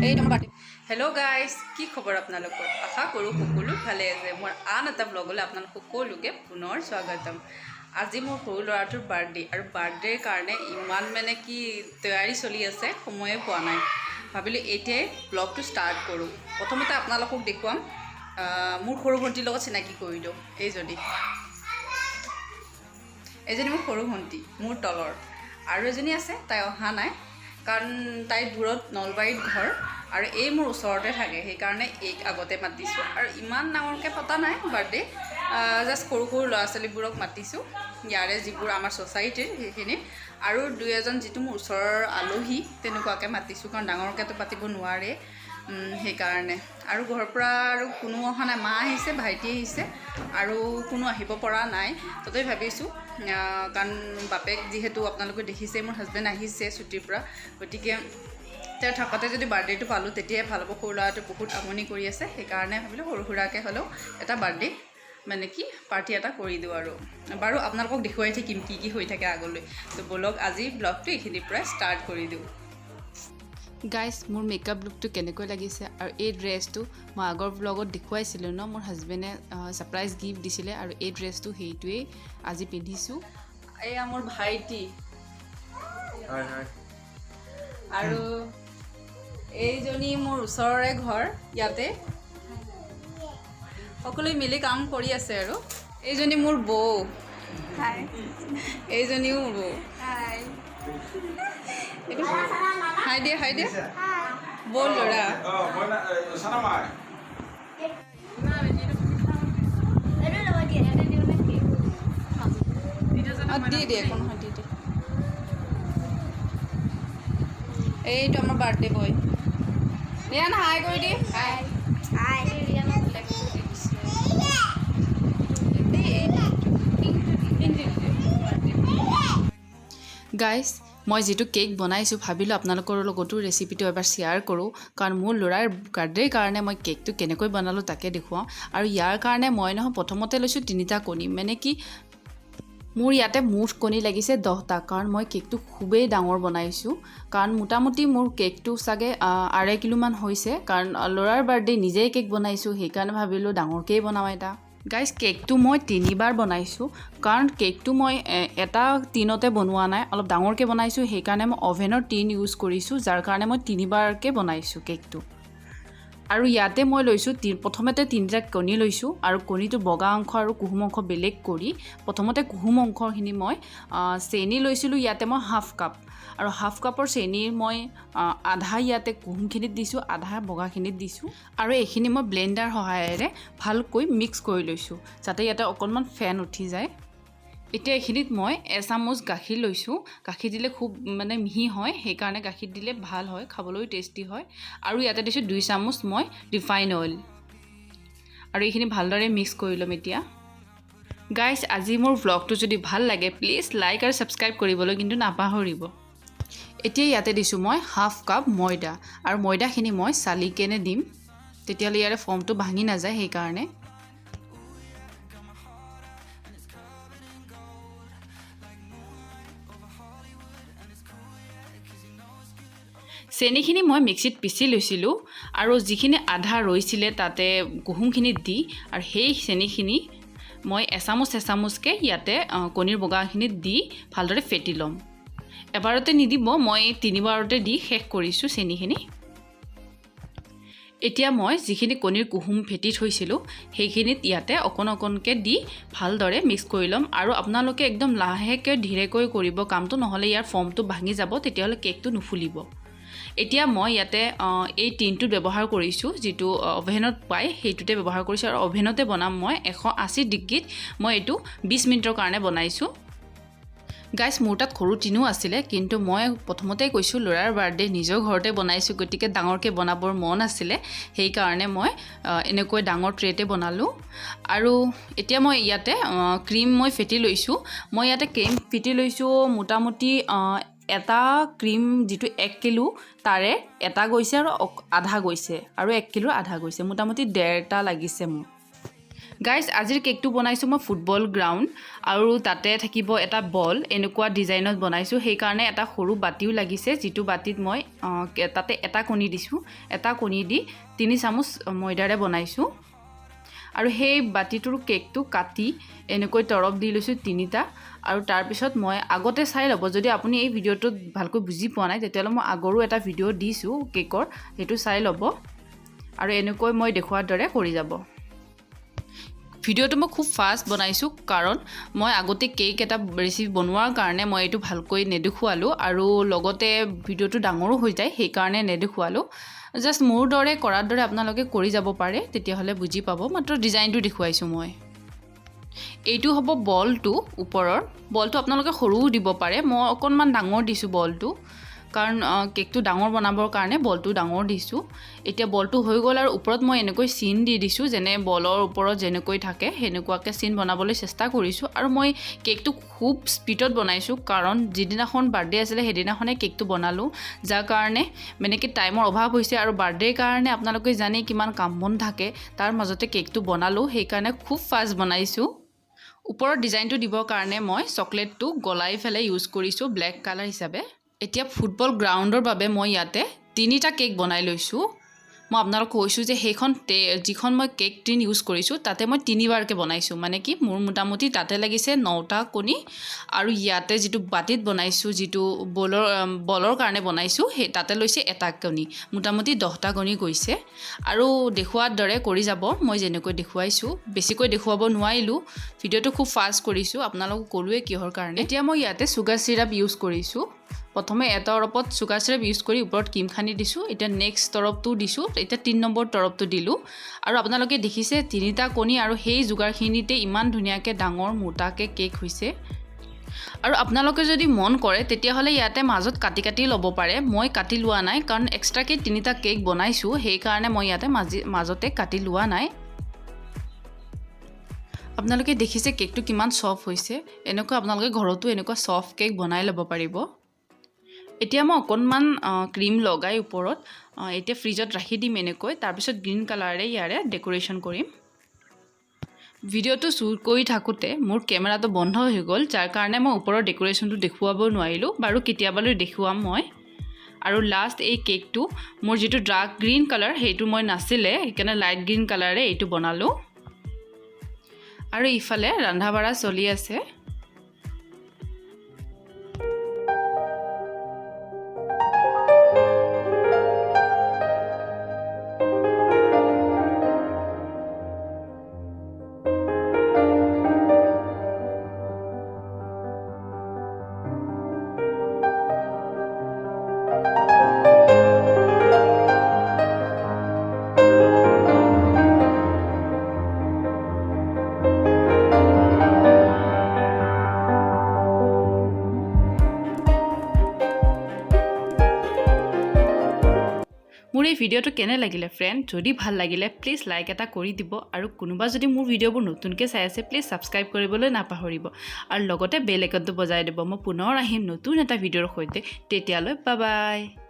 hello guys কি খবৰ আপোনালোকৰ আশা কৰো সকলো ভালে আছে মোৰ আন এটা ব্লগলৈ আপোনালোক সকলোকে পুনৰ স্বাগতম আজি মোৰ সৰু ল'ৰাটোৰ বাৰ্থডে আৰু বাৰ্থডেৰ কাৰণে ইমান মানে কি তৈয়াৰী চলি আছে সময়ে পোৱা নাই ভাবিলো এতিয়াই ব্লগটো ষ্টাৰ্ট কৰোঁ প্ৰথমতে আপোনালোকক দেখুৱাম মোৰ সৰু ভণ্টিৰ লগত চিনাকি কৰি দিওঁ এইজনী মোৰ সৰু ভণ্টি মোৰ তলৰ আৰু এজনী আছে তাই অহা নাই কাৰণ তাই দূৰত নলবাৰীত ঘৰ আৰু এই মোৰ ওচৰতে থাকে সেইকাৰণে এইক আগতে মাতিছোঁ আৰু ইমান ডাঙৰকৈ পতা নাই বাৰ্থডে জাষ্ট সৰু সৰু ল'ৰা ছোৱালীবোৰক মাতিছোঁ ইয়াৰে যিবোৰ আমাৰ ছ'চাইটিৰ সেইখিনি আৰু দুই এজন যিটো মোৰ ওচৰৰ আলহী তেনেকুৱাকৈ মাতিছোঁ কাৰণ ডাঙৰকৈতো পাতিব নোৱাৰে সেইকাৰণে আৰু ঘৰৰ পৰা আৰু কোনো অহা নাই মা আহিছে ভাইটি আহিছে আৰু কোনো আহিব পৰা নাই তথাপি ভাবিছোঁ কাৰণ বাপেক যিহেতু আপোনালোকে দেখিছে মোৰ হাজবেণ্ড আহিছে ছুটিৰ পৰা গতিকে তেওঁ থাকোঁতে যদি বাৰ্থডেটো পালোঁ তেতিয়াই ভাল হ'ব সৰু ল'ৰাটো বহুত আমনি কৰি আছে সেইকাৰণে ভাবিলোঁ সৰু সুৰাকৈ হ'লেও এটা বাৰ্থডে মানে কি পাৰ্টি এটা কৰি দিওঁ আৰু বাৰু আপোনালোকক দেখুৱাই থাকিম কি কি হৈ থাকে আগলৈ তো বলক আজি ব্লগটো এইখিনিৰ পৰা ষ্টাৰ্ট কৰি দিওঁ গাইজ মোৰ মেকআপ লুকটো কেনেকৈ লাগিছে আৰু এই ড্ৰেছটো মই আগৰ ব্লগত দেখুৱাইছিলোঁ ন মোৰ হাজবেণ্ডে ছাৰপ্ৰাইজ গিফ্ট দিছিলে আৰু এই ড্ৰেছটো সেইটোৱেই আজি পিন্ধিছোঁ এয়া মোৰ ভাইটি আৰু এইজনী মোৰ ওচৰৰে ঘৰ ইয়াতে সকলোৱে মিলি কাম কৰি আছে আৰু এইজনী মোৰ বৌ এইজনীও মোৰ বৌ হাই দিয়া বৌ ল'ৰা দি দিয়ে কোনো দি দিয়ে এইটো আমাৰ বাৰ্থডে বয় ৰিয়ান হাই কৰি দি গাইজ মই যিটো কেক বনাইছোঁ ভাবিলোঁ আপোনালোকৰ লগতো ৰেচিপিটো এবাৰ শ্বেয়াৰ কৰোঁ কাৰণ মোৰ ল'ৰাৰ বাৰ্থডেৰ কাৰণে মই কেকটো কেনেকৈ বনালোঁ তাকে দেখুৱাওঁ আৰু ইয়াৰ কাৰণে মই প্ৰথমতে লৈছোঁ 3টা কণী মানে কি মোৰ ইয়াতে মুঠ কণী লাগিছে 10টা কাৰণ মই কেকটো খুবেই ডাঙৰ বনাইছোঁ কাৰণ মোটামুটি মোৰ কেকটো চাগে 2.5 কিলোমান হৈছে কাৰণ ল'ৰাৰ বাৰ্থডে নিজেই কেক বনাইছোঁ সেইকাৰণে ভাবিলোঁ ডাঙৰকেই বনাওঁ এটা গাইজ কেকটো মই 3বাৰ বনাইছোঁ কাৰণ কেকটো মই এটা টিনতে বনোৱা নাই অলপ ডাঙৰকৈ বনাইছোঁ সেইকাৰণে মই অভেনৰ টিন ইউজ কৰিছোঁ যাৰ কাৰণে মই 3বাৰকৈ বনাইছোঁ কেকটো আৰু ইয়াতে মই লৈছোঁ প্ৰথমতে 3টা কণী লৈছোঁ আৰু কণীটো বগা অংশ আৰু কুহুম অংশ বেলেগ কৰি প্ৰথমতে কুহুম অংশখিনি মই চেনি লৈছিলোঁ ইয়াতে মই হাফ কাপ আৰু হাফ কাপৰ চেনিৰ মই আধা ইয়াতে কুহুমখিনিত দিছোঁ আধা বগাখিনিত দিছোঁ আৰু এইখিনি মই ব্লেণ্ডাৰ সহায়েৰে ভালকৈ মিক্স কৰি লৈছোঁ যাতে ইয়াতে অকণমান ফেন উঠি যায় এতিয়া এইখিনিত মই এচামুচ গাখীৰ লৈছোঁ গাখীৰ দিলে খুব মানে মিহি হয় সেইকাৰণে গাখীৰ দিলে ভাল হয় খাবলৈও টেষ্টি হয় আৰু ইয়াতে দিছোঁ 2 চামুচ মই ৰিফাইন অইল আৰু এইখিনি ভালদৰে মিক্স কৰি ল'ম এতিয়া গাইজ আজি মোৰ ব্লগটো যদি ভাল লাগে প্লিজ লাইক আৰু ছাবস্ক্ৰাইব কৰিবলৈ কিন্তু নাপাহৰিব এতিয়া ইয়াতে দিছোঁ মই হাফ কাপ ময়দা আৰু ময়দাখিনি মই চালিকেনে দিম তেতিয়াহ'লে ইয়াৰে ফৰ্মটো ভাঙি নাযায় সেইকাৰণে চেনিখিনি মই মিক্সিত পিচি লৈছিলোঁ আৰু যিখিনি আধা ৰৈছিলে তাতে কুহুমখিনিত দি আৰু সেই চেনিখিনি মই এচামুচকৈ ইয়াতে কণীৰ বগাখিনিত দি ভালদৰে ফেটি ল'ম এবাৰতে নিদিব মই 3বাৰতে দি শেষ কৰিছোঁ চেনিখিনি এতিয়া মই যিখিনি কণীৰ কুহুম ফেটি থৈছিলোঁ সেইখিনিত ইয়াতে অকণকৈ দি ভালদৰে মিক্স কৰি ল'ম আৰু আপোনালোকে একদম লাহেকৈ ধীৰেকৈ কৰিব কামটো নহ'লে ইয়াৰ ফৰ্মটো ভাঙি যাব তেতিয়াহ'লে কেকটো নুফুলিব এতিয়া মই ইয়াতে এই টিনটো ব্যৱহাৰ কৰিছোঁ যিটো অভেনত পায় সেইটোতে ব্যৱহাৰ কৰিছোঁ আৰু অভেনতে বনাম মই 180 ডিগ্ৰীত মই এইটো 20 মিনিটৰ কাৰণে বনাইছোঁ গাইজ মোৰ তাত সৰু টিনো আছিলে কিন্তু মই প্ৰথমতে কৈছোঁ ল'ৰাৰ বাৰ্থডে নিজৰ ঘৰতে বনাইছোঁ গতিকে ডাঙৰকৈ বনাবৰ মন আছিলে সেইকাৰণে মই এনেকৈ ডাঙৰ ট্ৰেতে বনালোঁ আৰু এতিয়া মই ইয়াতে ক্ৰীম মই ফেটি লৈছোঁ মই ইয়াতে ক্ৰীম ফেটি লৈছোঁ মোটামুটি এটা ক্ৰীম যিটো 1 কিলো তাৰে এটা গৈছে আৰু আধা গৈছে আৰু 1 কিলোৰ আধা গৈছে মোটামুটি 1.5টা লাগিছে মোৰ গাইজ আজিৰ কেকটো বনাইছোঁ মই ফুটবল গ্ৰাউণ্ড আৰু তাতে থাকিব এটা বল এনেকুৱা ডিজাইনত বনাইছোঁ সেইকাৰণে এটা সৰু বাতিও লাগিছে যিটো বাতিত মই তাতে এটা কণী দিছোঁ এটা কণী দি 3 চামুচ ময়দাৰে বনাইছোঁ আৰু সেই বাতিটোৰ কেকটো কাটি এনেকৈ তৰপ দি লৈছোঁ 3টা আৰু তাৰ পিছত মই আগতে চাই ল'ব যদি আপুনি এই ভিডিঅ'টো ভালকৈ বুজি পোৱা নাই তেতিয়াহ'লে মই আগৰো এটা ভিডিঅ' দিছোঁ কেকৰ সেইটো চাই ল'ব আৰু এনেকৈ মই দেখুৱাৰ দৰে কৰি যাব ভিডিঅ'টো মই খুব ফাষ্ট বনাইছোঁ কাৰণ মই আগতে কেক এটা ৰেচিপি বনোৱাৰ কাৰণে মই এইটো ভালকৈ নেদেখুৱালোঁ আৰু লগতে ভিডিঅ'টো ডাঙৰো হৈ যায় সেইকাৰণে নেদেখুৱালোঁ জাষ্ট মোৰ দৰে কৰাৰ দৰে আপোনালোকে কৰি যাব পাৰে তেতিয়াহ'লে বুজি পাব মাত্ৰ ডিজাইনটো দেখুৱাইছোঁ মই এইটো হ'ব বলটো ওপৰৰ বলটো আপোনালোকে সৰুও দিব পাৰে মই অকণমান ডাঙৰ দিছোঁ বলটো কাৰণ কেকটো ডাঙৰ বনাবৰ কাৰণে বলটো ডাঙৰ দিছোঁ এতিয়া বলটো হৈ গ'ল আৰু ওপৰত মই এনেকৈ চিন দি দিছোঁ যেনে বলৰ ওপৰত যেনেকৈ থাকে সেনেকুৱাকৈ চিন বনাবলৈ চেষ্টা কৰিছোঁ আৰু মই কেকটো খুব স্পীডত বনাইছোঁ কাৰণ যিদিনাখন বাৰ্থডে আছিলে সেইদিনাখনে কেকটো বনালোঁ যাৰ কাৰণে মানে কি টাইমৰ অভাৱ হৈছে আৰু বাৰ্থডেৰ কাৰণে আপোনালোকে জানেই কিমান কাম বন থাকে তাৰ মাজতে কেকটো বনালোঁ সেইকাৰণে খুব ফাষ্ট বনাইছোঁ ওপৰত ডিজাইনটো দিবৰ কাৰণে মই চকলেটটো গলাই ফেলে ইউজ কৰিছোঁ ব্লেক কালাৰ হিচাপে এতিয়া ফুটবল গ্ৰাউণ্ডৰ বাবে মই ইয়াতে 3টা কেক বনাই লৈছোঁ মই আপোনালোকক কৈছোঁ যে সেইখন যিখন মই কেক টিন ইউজ কৰিছোঁ তাতে মই 3বাৰকৈ বনাইছোঁ মানে কি মোৰ মোটামুটি তাতে লাগিছে 9টা কণী আৰু ইয়াতে যিটো বাতিত বনাইছোঁ যিটো বলৰ কাৰণে বনাইছোঁ সেই তাতে লৈছে এটা কণী মোটামুটি 10টা কণী গৈছে আৰু দেখুৱাৰ দৰে কৰি যাব মই যেনেকৈ দেখুৱাইছোঁ বেছিকৈ দেখুৱাব নোৱাৰিলোঁ ভিডিঅ'টো খুব ফাষ্ট কৰিছোঁ আপোনালোকক ক'লোৱে কিহৰ কাৰণে এতিয়া মই ইয়াতে চুগাৰ চিৰাপ ইউজ কৰিছোঁ প্ৰথমে এটা তৰপত চুগাৰ চিৰাপ ইউজ কৰি ওপৰত ক্ৰীম খানি দিছোঁ এতিয়া নেক্সট তৰপটো দিছোঁ এতিয়া 3 নম্বৰ তৰপটো দিলোঁ আৰু আপোনালোকে দেখিছে 3টা কণী আৰু সেই যোগাৰখিনিতে ইমান ধুনীয়াকৈ ডাঙৰ মোটাকৈ কেক হৈছে আৰু আপোনালোকে যদি মন কৰে তেতিয়াহ'লে ইয়াতে মাজত কাটি কাটি ল'ব পাৰে মই কাটি লোৱা নাই কাৰণ এক্সট্ৰাকৈ 3টা কেক বনাইছোঁ সেইকাৰণে মই ইয়াতে মাজতে কাটি লোৱা নাই আপোনালোকে দেখিছে কেকটো কিমান সফট হৈছে এনেকুৱা আপোনালোকে ঘৰতো এনেকুৱা সফট কেক বনাই ল'ব পাৰিব এতিয়া মই অকণমান ক্ৰীম লগাই ওপৰত এতিয়া ফ্ৰিজত ৰাখি দিম এনেকৈ তাৰপিছত গ্ৰীণ কালাৰে ইয়াৰে ডেকোৰেশ্যন কৰিম ভিডিঅ'টো শ্বুট কৰি থাকোঁতে মোৰ কেমেৰাটো বন্ধ হৈ গ'ল যাৰ কাৰণে মই ওপৰৰ ডেকোৰেশ্যনটো দেখুৱাব নোৱাৰিলোঁ বাৰু কেতিয়াবালৈ দেখুৱাম মই আৰু লাষ্ট এই কেকটো মোৰ যিটো ডাৰ্ক গ্ৰীণ কালাৰ সেইটো মই নাছিলে সেইকাৰণে লাইট গ্ৰীণ কালাৰে এইটো বনালোঁ আৰু ইফালে ৰন্ধা বঢ়া চলি আছে মোৰ এই ভিডিঅ'টো কেনে লাগিলে ফ্ৰেণ্ড যদি ভাল লাগিলে প্লিজ লাইক এটা কৰি দিব আৰু কোনোবা যদি মোৰ ভিডিঅ'বোৰ নতুনকৈ চাই আছে প্লিজ ছাবস্ক্ৰাইব কৰিবলৈ নাপাহৰিব আৰু লগতে বেল আইকনটো বজাই দিব মই পুনৰ আহিম নতুন এটা ভিডিঅ'ৰ সৈতে তেতিয়ালৈ বাই বাই